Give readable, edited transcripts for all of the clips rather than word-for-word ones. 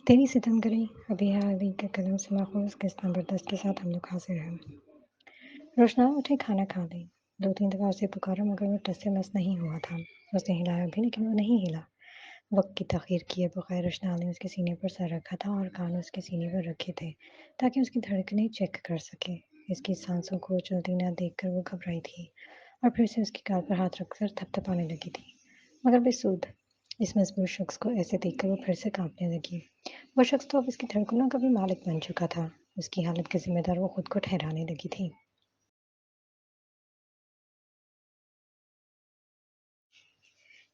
तेरी सितमगरी अभी हाल के कदम से माखूज किस जबरदस्त के साथ हम लोग हाजिर हैं। रोशना उठे खाना खा ली। 2-3 दफा उसे पुकारा मगर वो टस से मस नहीं हुआ था। उसने हिलाया भी लेकिन वो नहीं हिला। वक्त की ताखीर किए बगैर रोशना ने उसके सीने पर सर रखा था और कान उसके सीने पर रखे थे ताकि उसकी धड़कनें चेक कर सके। इसकी सांसों को चलती ना देखकर वो घबराई थी और फिर से उसके गाल पर हाथ रखकर थपथपाने लगी थी। मगर बेसुध इस मजबूर शख्स को ऐसे देखकर वो फिर से कांपने लगी। वो शख्स तो अब इसकी धड़कनों का भी मालिक बन चुका था। उसकी हालत के जिम्मेदार वो खुद को ठहराने लगी थी।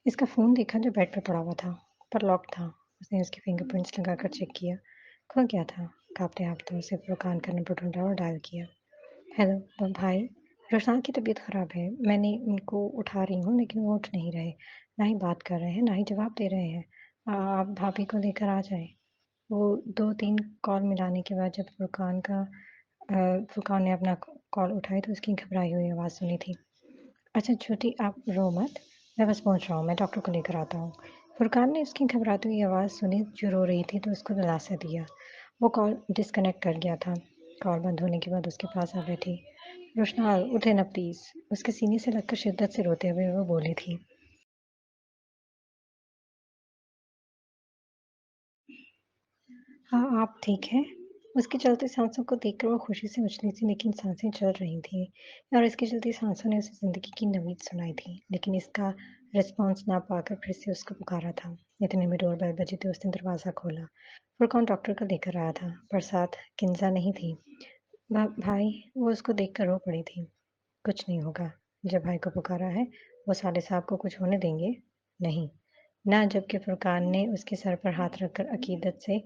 इसका फ़ोन देखा जो बेड पर पड़ा हुआ था, पर लॉक था। उसने उसके फिंगरप्रिंट्स लगाकर चेक किया। खुल गया था। कांपते हाथों से फुरकान का नंबर ढूंढा और डायल किया। हेलो भाई, रोशना की तबीयत ख़राब है। मैंने उनको उठा रही हूँ लेकिन वो उठ नहीं रहे। ना ही बात कर रहे हैं, ना ही जवाब दे रहे हैं। आप भाभी को लेकर आ जाएँ। वो 2-3 कॉल मिलाने के बाद जब फुरकान ने अपना कॉल उठाई तो उसकी घबराई हुई आवाज़ सुनी थी। अच्छा छोटी आप रो मत, मैं बस पहुँच रहा हूँ, मैं डॉक्टर को लेकर आता हूँ। फुरकान ने उसकी घबराती हुई आवाज़ सुनी जो रो रही थी तो उसको दिलासा दिया। वो कॉल डिस्कनेक्ट कर गया था। कॉल बंद होने के बाद उसके पास आ बैठी। रोशनाल उठे ना प्लीज़। उसके सीने से लगकर शिद्दत से रोते हुए वो बोली थी। हाँ, आप ठीक हैं? उसकी चलती सांसों को देखकर वो खुशी से उछली थी लेकिन सांसें चल रही थीं और इसकी चलती सांसों ने उसे ज़िंदगी की नवीद सुनाई थी। लेकिन इसका रिस्पॉन्स ना पाकर फिर से उसको पुकारा था। इतने में डोरबेल बजी तो उसने दरवाज़ा खोला। फुरकौन डॉक्टर को लेकर आया था, पर साथ किंजा नहीं थी। भाई, वो उसको देखकर रो पड़ी थी। कुछ नहीं होगा। जब भाई को पुकारा है, वो साले साहब को कुछ होने देंगे? नहीं। ना जबकि फुरकान ने उसके सर पर हाथ रखकर अकीदत से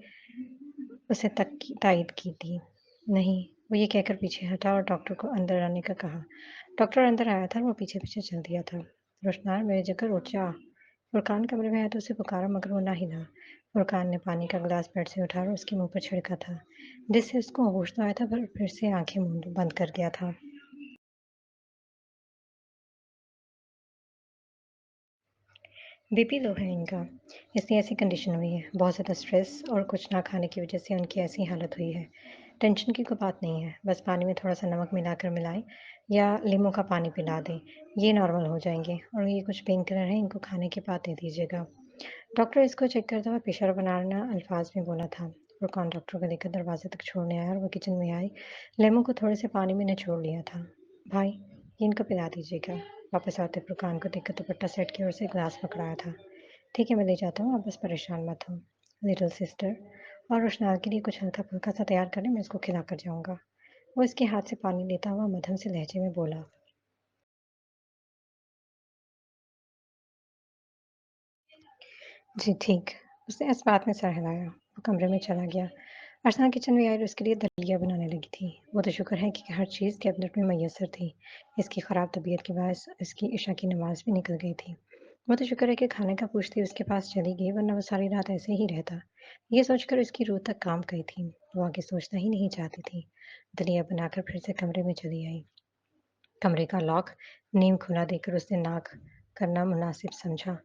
उसे तायद की थी। नहीं, वो ये कहकर पीछे हटा और डॉक्टर को अंदर आने का कहा। डॉक्टर अंदर आया था और वो पीछे-पीछे चल दिया था। रोशनार मेरी जगह उठ जा। फुरकान कमरे में आया तो उसे पुकारा मगर वो ना हिला। फुरकान ने पानी का गिलास बेड से उठाया और उसके मुंह पर छिड़का था, जिससे उसको होश तो आया था पर फिर से आंखें मूंद बंद कर गया था। बीपी लो है इनका, इसलिए ऐसी कंडीशन हुई है। बहुत ज़्यादा स्ट्रेस और कुछ ना खाने की वजह से उनकी ऐसी हालत हुई है। टेंशन की कोई बात नहीं है, बस पानी में थोड़ा-सा नमक मिलाकर मिलाएँ या नींबू का पानी पिला दें, ये नॉर्मल हो जाएँगे और ये कुछ पेन किलर हैं, इनको खाने के बाद दे दीजिएगा। डॉक्टर इसको चेक करता हुआ पेशेवर बनाना अल्फाज में बोला था। फुरकान डॉक्टर को लेकर दरवाजे तक छोड़ने आया और वो किचन में आई। लेमन को थोड़े से पानी में निचोड़ लिया था। भाई, ये इनको पिला दीजिएगा। वापस आते फुरकान को देखकर दुपट्टा सेट किया और उसे ग्लास पकड़ाया था। ठीक है, मैं ले जाता हूँ, आप बस परेशान मत हो। लिटिल सिस्टर, और रोशनाल के लिए कुछ हल्का-फुल्का सा तैयार करें, मैं इसको खिला कर जाऊँगा। वो इसके हाथ से पानी लेता हुआ मध्यम से लहजे में बोला। जी, ठीक। उसने इस बात में सर हिलाया। वो कमरे में चला गया। अर्चना किचन में आई और उसके लिए दलिया बनाने लगी थी। वो तो शुक्र है कि हर चीज़ कैबिनेट में मयस्सर थी। इसकी ख़राब तबीयत के बायस इसकी इशा की नमाज़ भी निकल गई थी। वो तो शुक्र है कि खाने का पूछती उसके पास चली गई वरना वो सारी रात ऐसे ही रहता। ये सोचकर उसकी रूह तक काँप गई थी। वो आगे सोचना ही नहीं चाहती थी। दलिया बनाकर फिर से कमरे में चली आई। कमरे का लॉक नीम खुला देखकर उसने नाक करना मुनासिब समझा।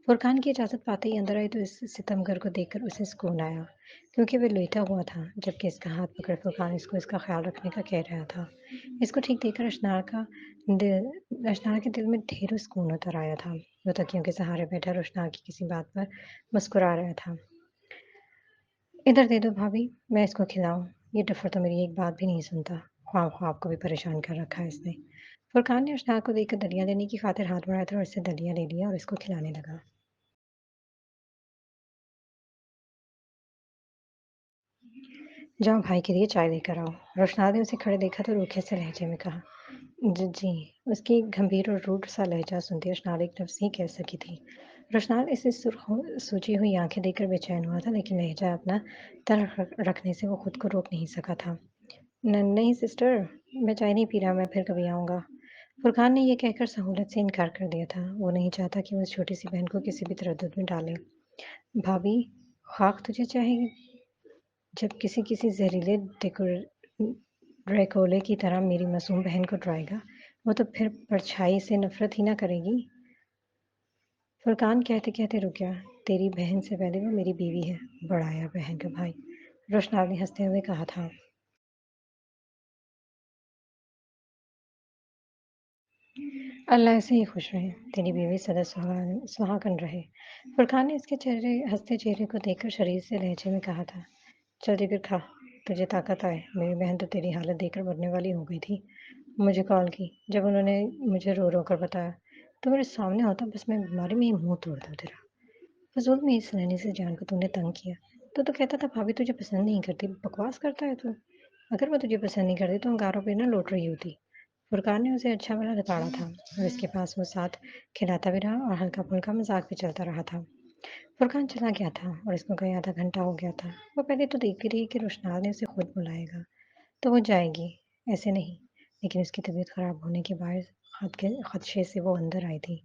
फुरकान की इजाज़त पाते ही अंदर आई तो इस सितमगर को देखकर उसे सुकून आया, क्योंकि वह लेटा हुआ था, जबकि इसका हाथ पकड़ फुरकान इसको इसका ख्याल रखने का कह रहा था। इसको ठीक देखकर अशनार के दिल में ढेरों सुकून उतर आया था। वो तकियों के सहारे बैठा रोशनार की किसी बात पर मुस्कुरा रहा था। इधर दे दो भाभी, मैं इसको खिलाऊँ। ये डफ़र तो मेरी एक बात भी नहीं सुनता। ख्वाह-ख्वाह आपको भी परेशान कर रखा है इसने। फुरकान ने अशनार को देखकर दलिया लेने की खातिर हाथ बढ़ाया था और इससे दलिया ले लिया और इसको खिलाने लगा। जाओ भाई के लिए चाय लेकर आओ। रोशनार ने उसे खड़े देखा तो रूखे से लहजे में कहा। जी। उसकी गंभीर और रूड सा लहजा सुनते रोशनार एक लफ्ज़ नहीं कह सकी थी। रोशनार इसे सूजी हुई आंखें देखकर बेचैन हुआ था लेकिन लहजा अपना तर रखने से वो खुद को रोक नहीं सका था। नहीं सिस्टर, मैं चाय नहीं पी रहा, मैं फिर कभी आऊँगा। फुरकान ने ये कहकर सहूलत से इनकार कर दिया था। वो नहीं चाहता कि वो उस छोटी-सी बहन को किसी भी तरद्दुद में डाले। भाभी, खाक तुझे चाहे जब किसी ज़हरीले ड्रैकोले की तरह मेरी मासूम बहन को डराएगा, वो तो फिर परछाई से नफ़रत ही ना करेगी। फुरकान कहते-कहते रुक गया। तेरी बहन से पहले वो मेरी बीवी है, बढ़ाया बहन का भाई। रोशनाल ने हँसते हुए कहा था। अल्लाह ऐसे ही खुश रहे, तेरी बीवी सदा सुहागन रहे। फुरकान ने इसके चेहरे हँसते चेहरे को देखकर शरीर से लहजे में कहा था। जल्दी फिर खा, तुझे ताकत आए। मेरी बहन तो तेरी हालत देखकर मरने वाली हो गई थी। मुझे कॉल की, जब उन्होंने मुझे रो रो कर बताया, तो मेरे सामने होता बस मैं बीमारी में ही मुँह तोड़ता तेरा। फ़िज़ूल में इस नन्ही सी जान को तूने तंग किया। तो कहता था भाभी तुझे पसंद नहीं करती, बकवास करता है तू। अगर वो तुझे पसंद नहीं करती तो अंगारों पे ना लौट रही होती। फुरकान ने उसे अच्छा भला रताड़ा था और इसके पास वो साथ खिलाता भी रहा और हल्का-फुल्का मज़ाक भी चलता रहा था। फुरकान चला गया था और इसको गए आधा घंटा हो गया था। वो पहले तो देखती रही कि रोशनाल ने उसे खुद बुलाएगा, तो वो जाएगी, ऐसे नहीं। लेकिन उसकी तबीयत खराब होने के बाद खदशे से वो अंदर आई थी।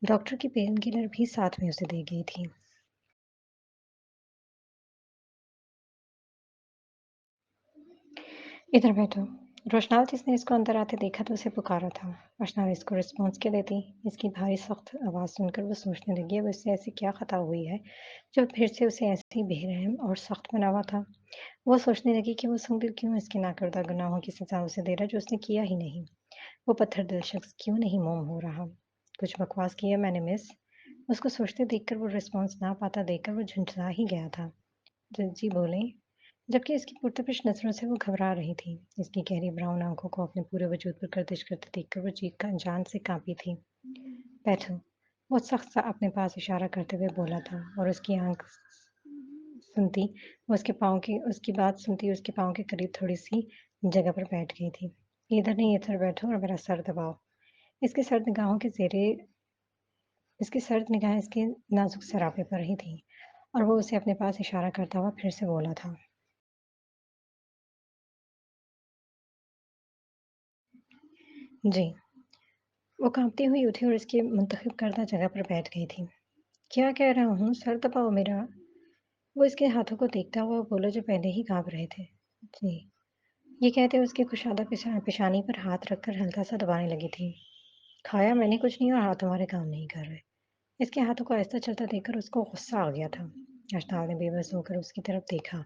डॉक्टर की पेन किलर भी साथ में उसे दे गई थी। इधर बैठो। रोशनाल जिसने इसको अंदर आते देखा तो उसे पुकारा था। रोशनाल इसको रिस्पॉन्स क्या देती? इसकी भारी सख्त आवाज़ सुनकर वो सोचने लगी अब इससे ऐसी क्या खता हुई है जो फिर से उसे ऐसे ही बेरहम और सख्त बना हुआ था। वो सोचने लगी कि वो सुंदर क्यों इसके नाकर्दा गुनाहों की सजा उसे दे रहा जो उसने किया ही नहीं। वो पत्थर दिल शख्स क्यों नहीं मोम हो रहा? कुछ बकवास किया मैंने मिस? उसको सोचते देखकर वो रिस्पॉन्स ना पाता देखकर वो झुंझला ही गया था। जी बोले, जबकि इसकी पुरतपिश नज़रों से वो घबरा रही थी। इसकी गहरी ब्राउन आँखों को अपने पूरे वजूद पर गर्दिश करते देखकर वो जी का जान से काँपी थी। बैठो, वो सख्त सा अपने पास इशारा करते हुए बोला था और सुनती उसकी बात सुनती उसके पाँव के करीब थोड़ी-सी जगह पर बैठ गई थी। इधर नहीं इधर बैठो और मेरा सर दबाओ। इसकी सर्द निगाहों के ज़ेरे इसकी सर्द निगाहें इसके नाज़ुक सरापे पर ही थीं और वो उसे अपने पास इशारा करता हुआ फिर से बोला था। जी। वो काँपती हुई उठी और इसकी मुंतखब करदा जगह पर बैठ गई थी। क्या कह रहा हूँ? सर दबाओ मेरा। वो इसके हाथों को देखता हुआ बोला जो पहले ही काँप रहे थे। जी। ये कहते उसकी कुशादा पेशानी पर हाथ रखकर हल्का-सा दबाने लगी थी। खाया मैंने कुछ नहीं और हाथ तुम्हारे काम नहीं कर रहे। इसके हाथों को आहिस्ता चलता देखकर उसको गुस्सा आ गया था। अश्तार ने बेबस होकर उसकी तरफ देखा,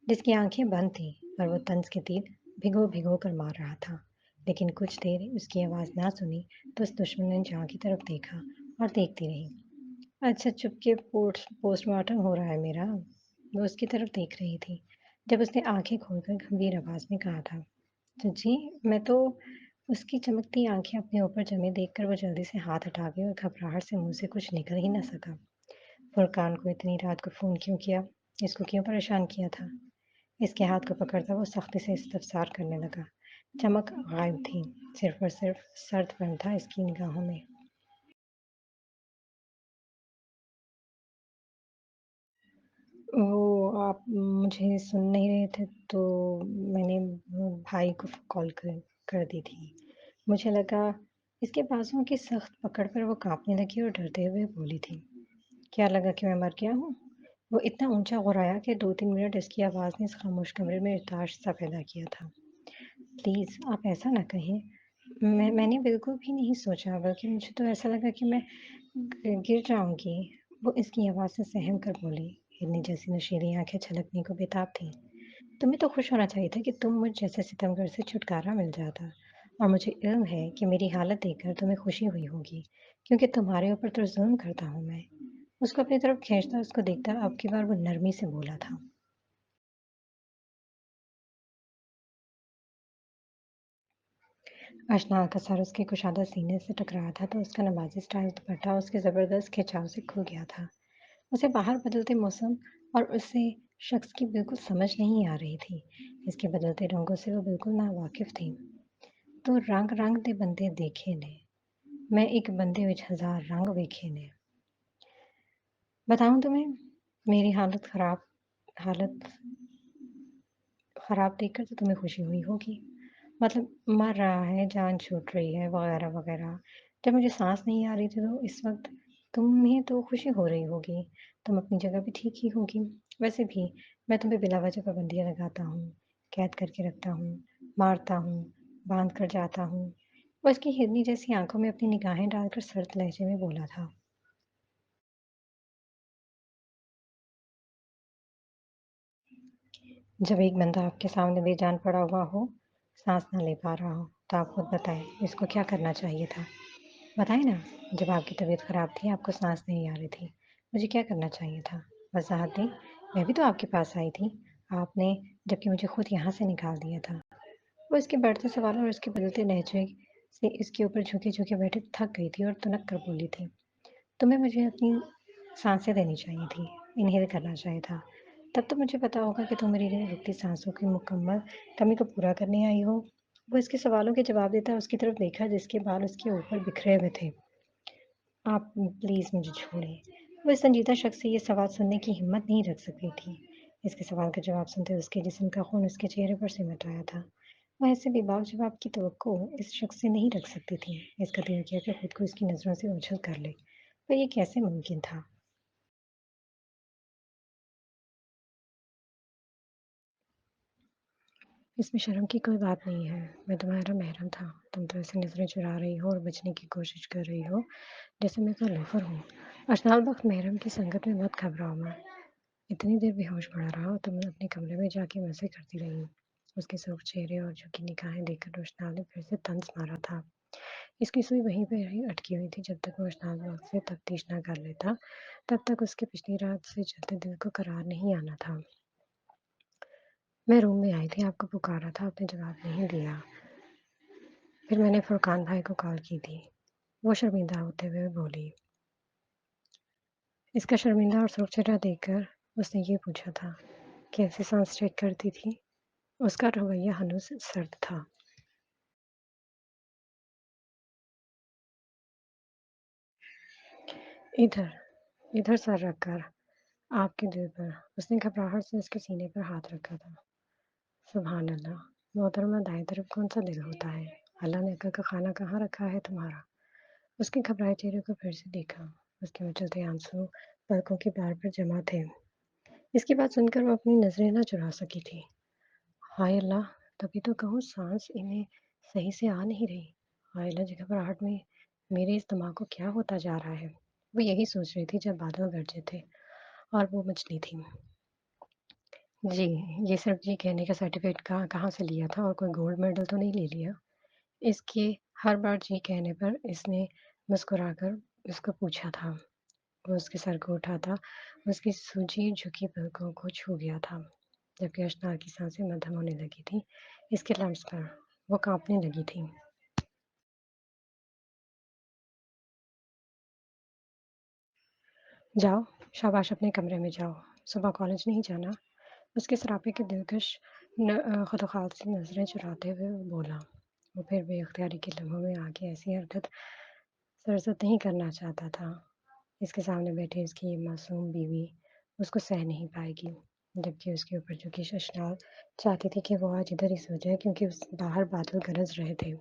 जिसकी आंखें बंद थीं, पर वो तंज के तीर भिगो-भिगो कर मार रहा था। लेकिन कुछ देर उसकी आवाज़ ना सुनी, तो उस दुश्मन ने जहाँ की तरफ देखा और देखती रही। अच्छा चुपके पोस्टमार्टम हो रहा है मेरा। वो उसकी तरफ देख रही थी, जब उसने आंखें खोलकर गंभीर आवाज़ में कहा था। तो जी, मैं तो उसकी चमकती आंखें अपने ऊपर जमी देखकर वो जल्दी से हाथ हटा गई और घबराहट से मुंह से कुछ निकल ही न सका। फुरकान को इतनी रात को फ़ोन क्यों किया? इसको क्यों परेशान किया था? इसके हाथ को पकड़ता वो सख्ती से इस्तफसार करने लगा। चमक गायब थी, सिर्फ़ और सिर्फ़ सर्दपन था इसकी निगाहों में। वो आप मुझे सुन नहीं रहे थे तो मैंने वो भाई को कॉल कर दी थी। मुझे लगा इसके बाजुओं की सख्त पकड़ पर वो काँपने लगी और डरते हुए बोली थी, क्या लगा कि मैं मर गया हूँ? वो इतना ऊँचा गुर्राया कि 2-3 मिनट इसकी आवाज़ ने इस खामोश कमरे में इर्ताश सा पैदा किया था। प्लीज़ आप ऐसा ना कहें। मैंने बिल्कुल भी नहीं सोचा बल्कि मुझे तो ऐसा लगा कि मैं गिर जाऊँगी। वो इसकी आवाज़ से सहम कर बोली, हिरनी जैसी नशीली आँखें छलकने को बेताब थीं। तुम्हें तो खुश होना चाहिए था कि तुम मुझ जैसे सितमगर से छुटकारा मिल जाता और मुझे इल्म है कि मेरी हालत देखकर तुम्हें खुशी हुई होगी, क्योंकि तुम्हारे ऊपर तो ज़ुल्म करता हूँ मैं। उसको अपनी तरफ खींचता उसको देखता अब की बार वो नरमी से बोला था। अशनार का सर उसके कुशादा सीने से टकराया था तो उसका नमाजी स्टाइल दुपट्टा उसके ज़बरदस्त खिंचाव से खुल गया था। उसे बाहर बदलते मौसम और उसे शख्स की बिल्कुल समझ नहीं आ रही थी। इसके बदलते रंगों से वो बिल्कुल नावाकिफ़ थी। तो रंग रंग दे बंदे देखे ने, मैं एक बंदे विच हज़ार रंग वेखे ने। बताऊँ तुम्हें, मेरी हालत ख़राब देखकर तो तुम्हें खुशी हुई होगी। मतलब मर रहा है, जान छूट रही है वग़ैरह-वग़ैरह। जब मुझे साँस नहीं आ रही थी तो इस वक़्त तुम्हें तो खुशी हो रही होगी। तुम अपनी जगह पे ठीक ही होगी। वैसे भी मैं तुम पे बिला वजह पाबंदियाँ लगाता हूँ, कैद करके रखता हूँ, मारता हूँ, बाँध कर जाता हूँ। वो उसकी हिरनी जैसी आँखों में अपनी निगाहें डालकर सर्द लहजे में बोला था। जब एक बंदा आपके सामने बेजान पड़ा हुआ हो, सांस ना ले पा रहा हो, तो आप खुद बताएं इसको क्या करना चाहिए था। बताएं ना, जब आपकी तबीयत खराब थी, आपको सांस नहीं आ रही थी, मुझे क्या करना चाहिए था। वजाहत दें, मैं भी तो आपके पास आई थी, आपने, जबकि मुझे खुद यहाँ से निकाल दिया था। वो इसके बढ़ते सवालों और इसके बदलते लहजे से इसके ऊपर झुके झुके बैठे थक गई थी और तुनक कर बोली थी, तुम्हें मुझे अपनी सांसें देनी चाहिए थी, इन्हेल करना चाहिए था। तब तो मुझे पता होगा कि तुम मेरी रुकती सांसों की मुकम्मल कमी को पूरा करने आई हो। वो इसके सवालों के जवाब देता उसकी तरफ देखा जिसके बाल उसके ऊपर बिखरे हुए थे। आप प्लीज़ मुझे छोड़ें। वो इस संजीदा शख्स से ये सवाल सुनने की हिम्मत नहीं रख सकी थी। इसके सवाल का जवाब सुनते उसके जिस्म का खून उसके चेहरे पर सिमट आया था। वह ऐसे बेबाक जवाब की तवक्को इस शख्स से नहीं रख सकती थी। इसका दिल किया कि खुद को इसकी नज़रों से ओझल कर ले, पर ये कैसे मुमकिन था? इसमें शर्म की कोई बात नहीं है। मैं तुम्हारा महरम था। तुम तो ऐसे नज़रें चुरा रही हो और बचने की कोशिश कर रही हो, जैसे मैं कोई लोफर हूँ। अशनाल वक्त महरम की संगत में मत घबराओ मैं। इतनी देर बेहोश पड़ा रहा तो मैं अपने कमरे में जाके मज़े करती रही। उसके सुर्ख चेहरे और झुकी निगाहें देखकर रोशनाल ने फिर से तंज मारा था। इसकी सुई वहीं पर ही अटकी हुई थी। जब तक रोशनाल वक्त से तफ्तीश ना कर लेता, तब तक उसके पिछली रात से चलते दिल को करार नहीं आना था। मैं रूम में आई थी, आपको पुकारा था, आपने जवाब नहीं दिया। फिर मैंने फुरकान भाई को कॉल की थी। वो शर्मिंदा होते हुए बोली। इसका शर्मिंदा और सुर्ख चेहरा देखकर उसने ये पूछा था, कैसे सांस चेक करती थी। उसका रवैया हनूस सर्द था। इधर इधर सर रखकर आपके दिल पर। उसने घबराहट से उसके सीने पर हाथ रखा था। सुभान अल्लाह, मोहतरमा दाएं तरफ कौन सा दिल होता है। अल्लाह ने अक्ल का खाना कहाँ रखा है तुम्हारा। उसके घबराए चेहरे को फिर से देखा। उसके मचलते आंसू पलकों के प्यार पर जमा थे। इसकी बात सुनकर वो अपनी नजरें न चुरा सकी थी। हाय अल्लाह, तभी तो कहूँ सांस इन्हें सही से आ नहीं रही। हाय अल्लाह, जी घबराहट में मेरे इस दिमाग को क्या होता जा रहा है। वो यही सोच रही थी जब बादल गरजे थे और वो मछली थी। जी, ये सिर्फ जी कहने का सर्टिफिकेट कहाँ कहाँ से लिया था और कोई गोल्ड मेडल तो नहीं ले लिया। इसके हर बार जी कहने पर इसने मुस्कुराकर उसको पूछा था। वो उसके सर को उठाता, उसकी सूजी झुकी पलकों को छू गया था। जबकि अशनार की सांसें मद्धम होने लगी थी। इसके लम्स पर वो कांपने लगी थी। जाओ, शाबाश, अपने कमरे में जाओ। सुबह कॉलेज नहीं जाना। उसके सरापे के दिलकश खुदखाल सी नजरें चुराते हुए वो बोला। वो फिर बेअख्तियारी के लम्हों में आके ऐसी हरकत सरजद नहीं करना चाहता था। इसके सामने बैठी उसकी ये मासूम बीवी उसको सह नहीं पाएगी। जबकि उसके ऊपर जो कि शशनाल चाहती थी कि वो आज इधर ही सो जाए, क्योंकि उस बाहर बादल गरज रहे थे।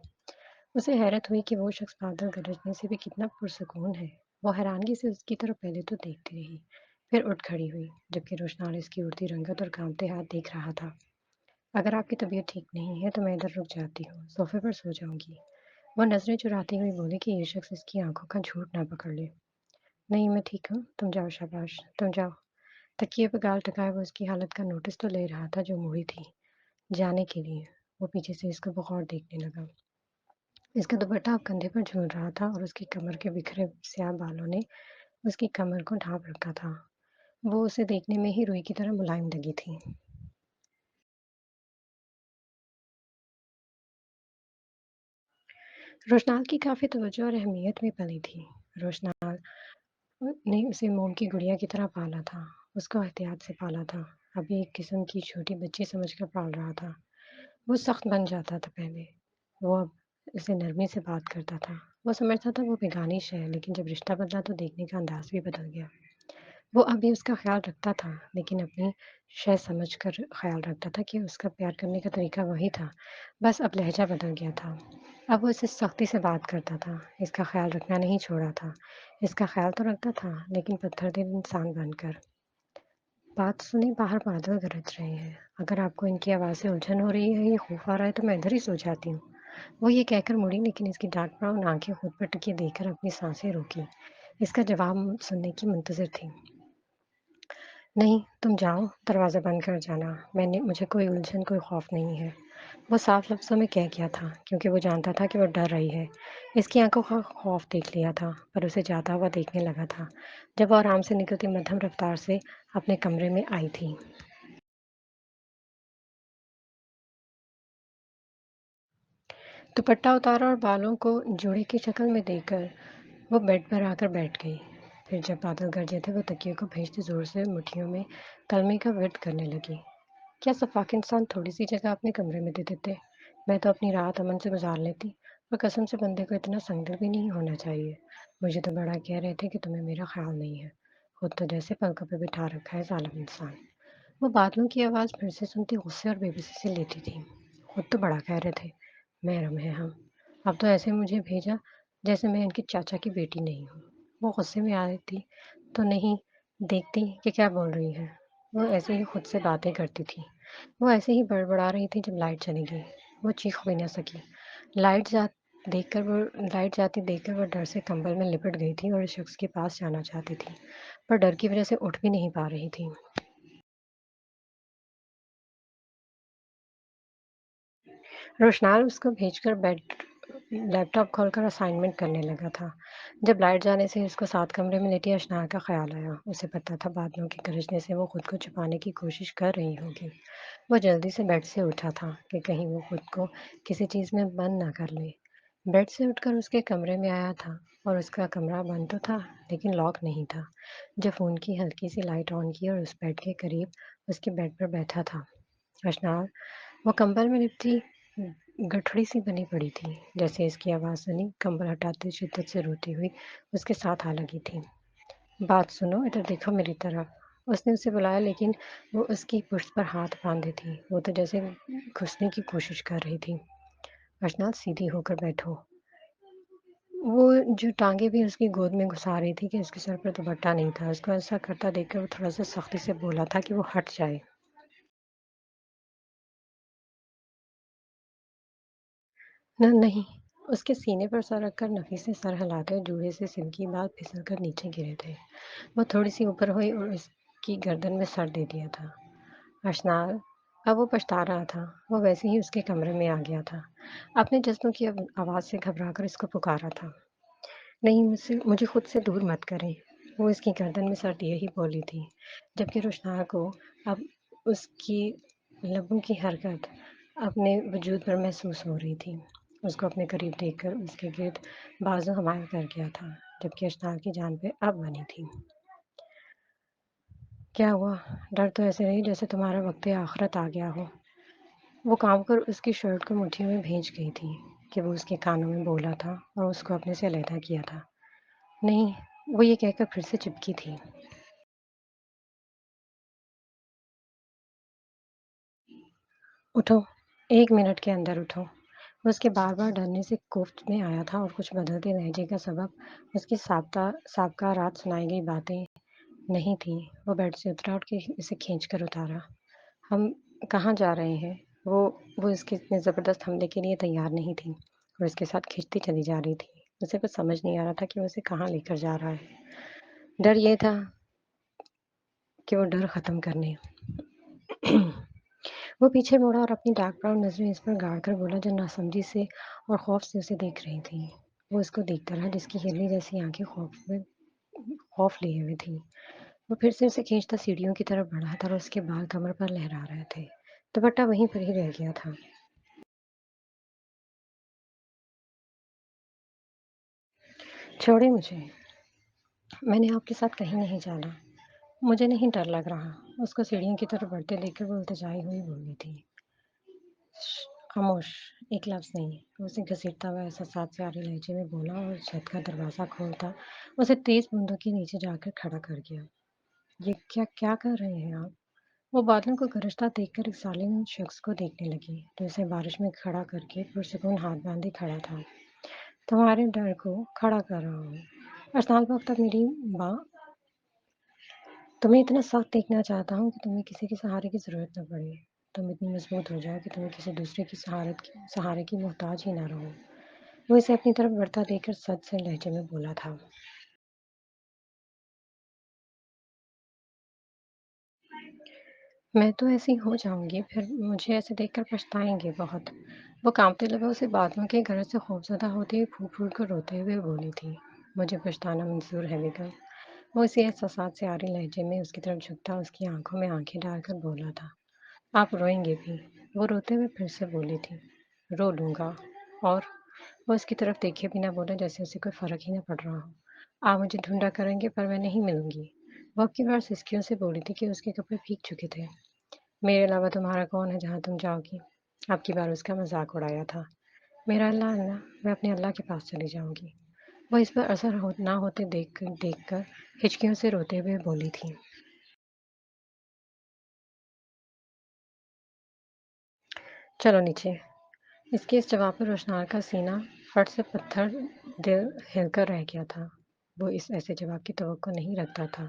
उसे हैरत हुई कि वो शख्स बादल गरजने से भी कितना पुरसकून है। वो हैरानगी से उसकी तरफ पहले तो देखती रही, फिर उठ खड़ी हुई, जबकि रोशनाल इसकी उड़ती रंगत और कांपते हाथ देख रहा था। अगर आपकी तबीयत ठीक नहीं है तो मैं इधर रुक जाती हूँ, सोफे पर सो जाऊंगी। वो नजरें चुराती हुई बोली कि ये शख्स इसकी आंखों का झूठ ना पकड़ ले। नहीं, मैं ठीक हूँ, तुम जाओ, शाबाश, तुम जाओ। तकिए पर गाल टकाए वो उसकी हालत का नोटिस तो ले रहा था जो मुड़ी थी जाने के लिए। वो पीछे से इसको बगौर देखने लगा। इसका दुपट्टा अब कंधे पर झूल रहा था और उसकी कमर के बिखरे स्याह बालों ने उसकी कमर को ढांप रखा था। वो उसे देखने में ही रुई की तरह मुलायम लगी थी। रोशनाल की काफ़ी तवज्जो और अहमियत में पली थी। रोशनाल ने उसे मोम की गुड़िया की तरह पाला था, उसको एहतियात से पाला था। अभी एक किस्म की छोटी बच्ची समझकर पाल रहा था। वो सख्त बन जाता था पहले, वो अब उसे नरमी से बात करता था। वो समझता था वो बेगानी शय है, लेकिन जब रिश्ता बदला तो देखने का अंदाज भी बदल गया। वो अभी उसका ख़्याल रखता था, लेकिन अपनी शय समझकर ख़्याल रखता था कि उसका प्यार करने का तरीका वही था, बस अब लहज़ा बदल गया था। अब वो इससे सख्ती से बात करता था, इसका ख़्याल रखना नहीं छोड़ा था। इसका ख़्याल तो रखता था, लेकिन पत्थर दिल इंसान बनकर। बात सुनी, बाहर बादल गरज रहे हैं। अगर आपको इनकी आवाज़ से उलझन हो रही है, ये खौफ आ रहा है, तो मैं इधर ही सो जाती हूँ। वो ये कहकर मुड़ी, लेकिन इसकी डाँट ब्राउन आँखें खुद पर टिकी देखकर अपनी साँसें रोकीं। इसका जवाब सुनने की मुंतज़िर थी। नहीं, तुम जाओ, दरवाज़ा बंद कर जाना। मुझे कोई उलझन, कोई खौफ नहीं है। वो साफ लफ्ज़ों में कह गया था, क्योंकि वो जानता था कि वो डर रही है। इसकी आंखों का खौफ देख लिया था, पर उसे जाता हुआ देखने लगा था, जब वो आराम से निकलती मध्यम रफ्तार से अपने कमरे में आई थी। दुपट्टा उतारा और बालों को जोड़ी की शक्ल में देखकर वो बेड पर आकर बैठ गई। फिर जब बादल गरजे थे, वो तकिए को भींचते जोर से मुट्ठियों में कलमे का विर्द करने लगी। क्या सफ़ाक इंसान थोड़ी-सी जगह अपने कमरे में दे देते? मैं तो अपनी रात अमन से गुज़ार लेती, और कसम से बंदे को इतना संगदिल भी नहीं होना चाहिए। मुझे तो बड़ा कह रहे थे कि तुम्हें मेरा ख़्याल नहीं है। खुद तो जैसे पलकों पे बिठा रखा है ज़ालिम इंसान। वो बादलों की आवाज़ फिर से सुनती गुस्से और बेबसी से लेती थी। खुद तो बड़ा कह रहे थे, महरम हैं हम। अब तो ऐसे मुझे भेजा जैसे मैं इनके चाचा की बेटी नहीं हूँ। वो गुस्से में आई थी तो नहीं देखती कि क्या बोल रही है। वो ऐसे ही खुद से बातें करती थी। वो ऐसे ही बड़बड़ा रही थी जब लाइट चली गई। वो चीख भी न सकी। लाइट जा देखकर वो लाइट जाती देखकर वो डर से कंबल में लिपट गई थी और उस शख्स के पास जाना चाहती थी, पर डर की वजह से उठ भी नहीं पा रही थी। रोशनाल उसको भेजकर बेड लैपटॉप खोलकर असाइनमेंट करने लगा था। जब लाइट जाने से उसको साथ कमरे में लेटी अशनार का ख्याल आया। उसे पता था बादलों के गरजने से वो खुद को छुपाने की कोशिश कर रही होगी। वो जल्दी से बेड से उठा था कि कहीं वो खुद को किसी चीज़ में बंद ना कर ले। बेड से उठकर उसके कमरे में आया था, और उसका कमरा बंद तो था, लेकिन लॉक नहीं था। जब फ़ोन की हल्की सी लाइट ऑन की और उस बेड के करीब उसके बेड पर बैठा था अशनार, वो कंबल में लिपटी गठड़ी सी बनी पड़ी थी। जैसे इसकी आवाज़ सुनी, कंबल हटाते शिद्दत से रोती हुई उसके साथ आ लगी थी। बात सुनो, इधर देखो मेरी तरफ। उसने उसे बुलाया, लेकिन वो उसकी पुश्त पर हाथ बांधे थी। वो तो जैसे घुसने की कोशिश कर रही थी। अर्चना, सीधी होकर बैठो। वो जो टांगे भी उसकी गोद में घुसा रही थी कि उसके सर पर दुपट्टा नहीं था। उसको ऐसा करता देखकर वो थोड़ा सा सख्ती से बोला था कि वो हट जाए। नहीं। उसके सीने पर सर रखकर नफीस ने सर हिलाकर जूड़े से सिल्की बाल फिसल कर नीचे गिरे थे। वो थोड़ी-सी ऊपर हुई और उसकी गर्दन में सर दे दिया था। अशनार, अब वो पछता रहा था। वो वैसे ही उसके कमरे में आ गया था। अपने जज़्बों की आवाज़ से घबराकर इसको पुकारा था। नहीं, मुझे खुद से दूर मत करें। वो इसकी गर्दन में सर दिए ही बोली थी, जबकि रुशनार को अब उसकी लबों की हरकत अपने वजूद पर महसूस हो रही थी। उसको अपने करीब देखकर उसके गिर्द बाजू हमायल कर गया था, जबकि अशनार की जान पे अब बनी थी। क्या हुआ? डर तो ऐसे नहीं जैसे तुम्हारा वक़्त आखिरत आ गया हो। वो काँप कर उसकी शर्ट को मुट्ठी में भींच गई थी कि वो उसके कानों में बोला था और उसको अपने से अलहदा किया था। नहीं, वो ये कहकर फिर से चिपकी थी। उठो, 1 मिनट के अंदर उठो। वो उसके बार-बार डरने से कोफ्त में आया था, और कुछ बदलते लहजे का सबब उसकी साबका रात सुनाई गई बातें नहीं थीं। वो बेड से उतरा और उसे खींच कर उतारा। हम कहाँ जा रहे हैं? वो वो इसके इतने ज़बरदस्त हमले के लिए तैयार नहीं थी, और उसके साथ खींचती चली जा रही थी। उसे कुछ समझ नहीं आ रहा था कि वो उसे कहाँ लेकर जा रहा है। डर ये था कि वो डर ख़त्म करने वो पीछे मुड़ा और अपनी डार्क ब्राउन नज़रें इस पर गाड़ कर बोला, जो नासमझी से और खौफ से उसे देख रही थी। वो उसको देखता रहा, जिसकी हिरनी जैसी आंखें खौफ लिए हुए थी। वो फिर से उसे खींचता सीढ़ियों की तरफ बढ़ा था, और उसके बाल कमर पर लहरा रहे थे। दुपट्टा वहीं पर ही रह गया था। छोड़े मुझे, मैंने आपके साथ कहीं नहीं जाना। मुझे नहीं डर लग रहा। उसको सीढ़ियों की तरफ बढ़ते देखकर वो उलझाई हुई बोली थी। खामोश, एक लफ्ज़ नहीं। वो उसे घसीटता हुआ एहसासात से आरे लहजे में बोला, और छत का दरवाज़ा खोलता उसे तेज़ बूंदों के नीचे जाकर खड़ा कर गया। ये क्या क्या कर रहे हैं आप? वो बादलों को गरजता देखकर एक जालिम शख्स को देखने लगी, जो उसे बारिश में खड़ा करके पुरसुकून हाथ बांधे खड़ा था। तुम्हारे डर को खड़ा कर रहा हूँ। अरसाल वक्त तक मेरी माँ, तुम्हें इतना सख्त देखना चाहता हूँ कि तुम्हें किसी के सहारे की ज़रूरत न पड़े। तुम इतनी मजबूत हो जाओ कि तुम्हें किसी दूसरे की सहारे की मोहताज ही ना रहो। वो इसे अपनी तरफ बढ़ता देखकर सज से लहजे में बोला था। میں تو ایسی ہو جاؤں گی، پھر مجھے ایسے دیکھ کر پچھتائیں گے بہت۔ وہ کانپتے لبوں سے باتوں کے غرض سے خوفزدہ ہوتے ہوئے پھوٹ پھوٹ کر روتے ہوئے بولی تھی، مجھے پچھتانا منظور ہے بیگم۔ وہ اسی احساسات سے آری لہجے میں اس کی طرف جھکتا اس کی آنکھوں میں آنکھیں ڈال کر بولا تھا، آپ روئیں گے بھی؟ وہ روتے ہوئے پھر سے بولی تھی، رو لوں گا۔ اور وہ اس کی طرف دیکھے بنا بولا جیسے اسے کوئی فرق ہی نہ پڑ رہا ہو، آپ مجھے ڈھونڈا کریں گے پر میں نہیں ملوں گی۔ وہ اب کی بار سسکیوں سے بولی تھی کہ اس کے کپڑے بھیگ چکے تھے۔ میرے علاوہ تمہارا کون ہے جہاں تم جاؤ گی؟ اب کی بار اس کا مذاق اڑایا تھا۔ میرا اللہ، میں اپنے اللہ کے پاس چلی جاؤں گی۔ وہ اس پر اثر نہ ہوتے دیکھ کر ہچکیوں سے روتے ہوئے بولی تھی، چلو نیچے۔ اس کے اس جواب پر روشنار کا سینہ فٹ سے پتھر دل ہل کر رہ گیا تھا۔ وہ اس ایسے جواب کی توقع نہیں رکھتا تھا۔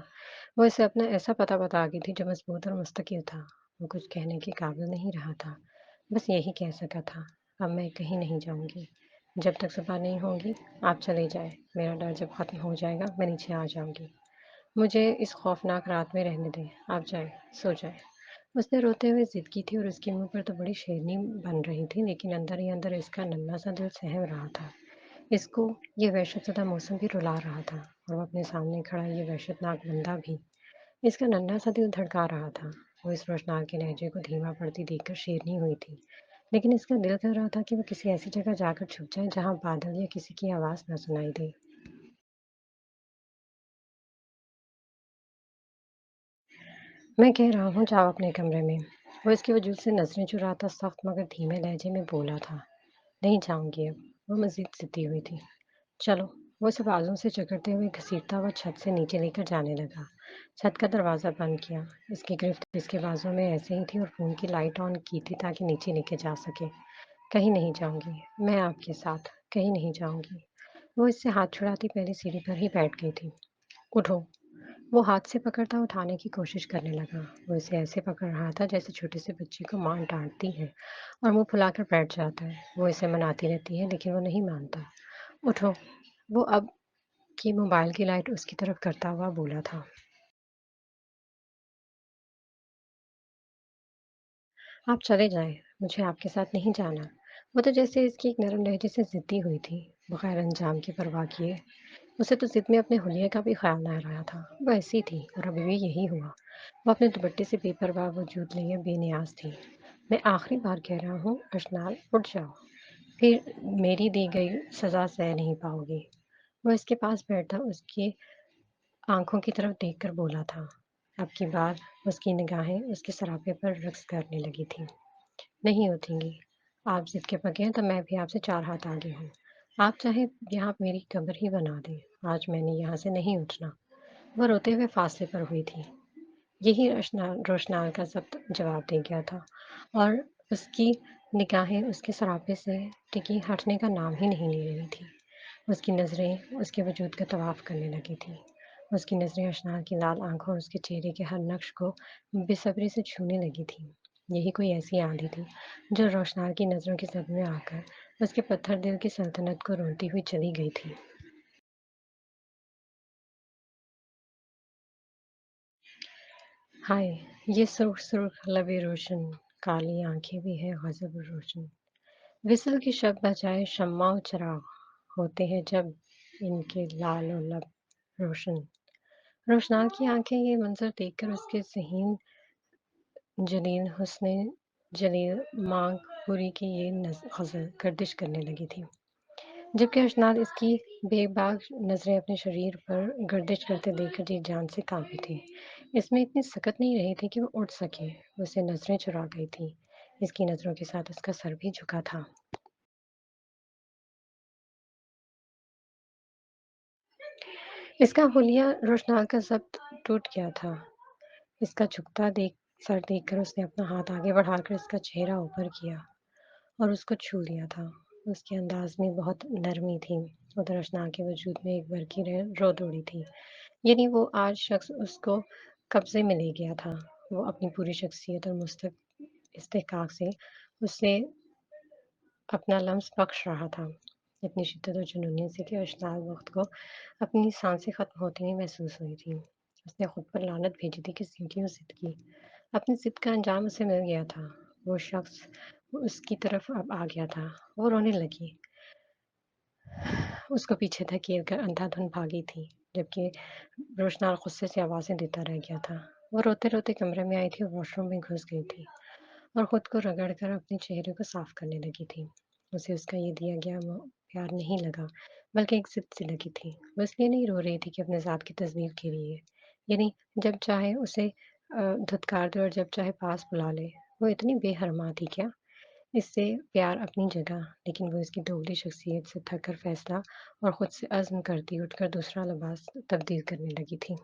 وہ اسے اپنا ایسا پتہ بتا گئی تھی جو مضبوط اور مستقل تھا۔ وہ کچھ کہنے کے قابل نہیں رہا تھا، بس یہی کہہ سکا تھا، اب میں کہیں نہیں جاؤں گی جب تک صبح نہیں ہوگی۔ آپ چلے جائیں، میرا ڈر جب ختم ہو جائے گا میں نیچے آ جاؤں گی۔ مجھے اس خوفناک رات میں رہنے دیں، آپ جائیں، سو جائیں۔ اس نے روتے ہوئے ضد کی تھی اور اس کے منہ پر تو بڑی شیرنی بن رہی تھی، لیکن اندر ہی اندر اس کا ننھا سا دل سہم رہا تھا۔ اس کو یہ وحشت زدہ موسم بھی رلا رہا تھا اور وہ اپنے سامنے کھڑا یہ وحشت ناک بندہ بھی۔ اس کا ننھا سا دل دھڑکا رہا تھا۔ وہ اس روشنار کے لہجے کو دھیما پڑتی دیکھ کر شیرنی ہوئی تھی، لیکن اس کا دل کر رہا تھا کہ وہ کسی ایسی جگہ جا کر چھپ جائے جہاں بادل یا کسی کی آواز نہ سنائی دے۔ میں کہہ رہا ہوں جاؤ اپنے کمرے میں۔ وہ اس کے وجود سے نظریں چراتا سخت مگر دھیمے لہجے میں بولا تھا، نہیں جاؤں گی اب۔ وہ مزید ضدی ہوئی تھی، چلو۔ وہ اسے بازوں سے جکڑتے ہوئے گھسیٹتا ہوا چھت سے نیچے لے کر جانے لگا۔ چھت کا دروازہ بند کیا۔ اس کی گرفت اس کے بازوں میں ایسے ہی تھی اور فون کی لائٹ آن کی تھی تاکہ نیچے لے کے جا سکے۔ کہیں نہیں جاؤں گی، میں آپ کے ساتھ کہیں نہیں جاؤں گی۔ وہ اس سے ہاتھ چھڑاتی پہلے سیڑھی پر ہی بیٹھ گئی تھی۔ اٹھو۔ وہ ہاتھ سے پکڑتا اٹھانے کی کوشش کرنے لگا۔ وہ اسے ایسے پکڑ رہا تھا جیسے چھوٹے سے بچے کو ماں ڈانٹتی ہے اور منہ پھلا کر بیٹھ جاتا ہے۔ وہ اسے مناتی رہتی ہے لیکن وہ نہیں مانتا۔ اٹھو۔ وہ اب کی موبائل کی لائٹ اس کی طرف کرتا ہوا بولا تھا، آپ چلے جائیں، مجھے آپ کے ساتھ نہیں جانا۔ وہ تو جیسے اس کی ایک نرم لہجے سے ضدی ہوئی تھی، بغیر انجام کی پرواہ کیے۔ اسے تو ضد میں اپنے حلیے کا بھی خیال نہ رہا تھا۔ وہ ایسی تھی اور ابھی بھی یہی ہوا۔ وہ اپنے دوپٹے سے بے پرواہ وجود لیے بے نیاز تھی۔ میں آخری بار کہہ رہا ہوں اشنال، اٹھ جاؤ، پھر میری دی گئی سزا سہ نہیں پاؤ گی۔ وہ اس کے پاس بیٹھا اس کی آنکھوں کی طرف دیکھ کر بولا تھا۔ اب کی بار اس کی نگاہیں اس کے سراپے پر رقص کرنے لگی تھیں۔ نہیں اٹھیں گی، آپ ضد کے پکے ہیں تو میں بھی آپ سے 4 ہاتھ آگے ہوں۔ آپ چاہے یہاں میری قبر ہی بنا دیں، آج میں نے یہاں سے نہیں اٹھنا۔ وہ روتے ہوئے فاصلے پر ہوئی تھی۔ یہی روشنار کا ضبط جواب دے گیا تھا اور اس کی نگاہیں اس کے سراپے سے ٹکی ہٹنے کا نام ہی نہیں لے رہی تھی۔ اس کی نظریں اس کے وجود کا طواف کرنے لگی تھی۔ اس کی نظریں اشنار کی لال آنکھوں اور اس کے چہرے کے ہر نقش کو بے صبری سے چھونے لگی تھی۔ یہی کوئی ایسی آندھی تھی جو روشنار کی نظروں کی زد میں آ کر اس کے پتھر دل کی سلطنت کو رونتی ہوئی چلی گئی تھی۔ ہائے، یہ سرخ سرخ لبِ روشن، کالی آنکھیں بھی ہے غضب روشن۔ وصل کی شب بجائے شمع و چراغ ہوتے ہیں جب ان کے لال و لب روشن۔ روشنار کی آنکھیں یہ منظر دیکھ کر اس کے ذہین جلیل حسن جلیل مانگ پوری کی یہ غزل گردش کرنے لگی تھی، جبکہ اشنار اس کی بے باک نظریں اپنے شریر پر گردش کرتے دیکھ کر جی جان سے کانپی تھی۔ اس میں اتنی سکت نہیں رہی تھی کہ وہ اٹھ سکے۔ اسے نظریں چرا گئی تھی۔ اس کی نظروں کے ساتھ اس کا سر بھی جھکا تھا۔ اس کا حلیہ روشنار کا ضبط ٹوٹ گیا تھا۔ اس کا سر دیکھ کر اس نے اپنا ہاتھ آگے بڑھا کر اس کا چہرہ اوپر کیا اور اس کو چھو لیا تھا۔ اس کے انداز میں بہت نرمی تھی۔ ادھر اشنا کے وجود میں ایک برقی رو دوڑی تھی، یعنی وہ آج شخص اس کو قبضے میں لے گیا تھا۔ وہ اپنی پوری شخصیت اور استحقاق سے اسے اپنا لمس بخش رہا تھا، اتنی شدت اور جنونیت سے کہ اشنال وقت کو اپنی سانسیں ختم ہوتی ہوئی محسوس ہوئی تھی۔ اس نے خود پر لعنت بھیجی تھی کہ کیوں ضد کی۔ اپنی ضد کا انجام اسے مل گیا تھا۔ وہ شخص اس کی طرف اب آ گیا تھا۔ وہ رونے لگی، اس کو پیچھے دھکیل کر اندھا دھند بھاگی تھی، جبکہ روشنال غصے سے آوازیں دیتا رہ گیا تھا۔ وہ روتے روتے کمرے میں آئی تھی اور واش روم میں گھس گئی تھی اور خود کو رگڑ کر اپنے چہرے کو صاف کرنے لگی تھی۔ اسے اس کا یہ دیا گیا پیار نہیں لگا، بلکہ ایک ضد سی لگی تھی۔ وہ اس لیے نہیں رو رہی تھی کہ اپنے ذات کی تصویر کے لیے، یعنی جب چاہے اسے دھتکار دے اور جب چاہے پاس بلا لے۔ وہ اتنی بے حرما تھی کیا؟ اس سے پیار اپنی جگہ، لیکن وہ اس کی دوگلی شخصیت سے تھک کر فیصلہ اور خود سے عزم کرتی اٹھ کر دوسرا لباس تبدیل کرنے لگی تھی۔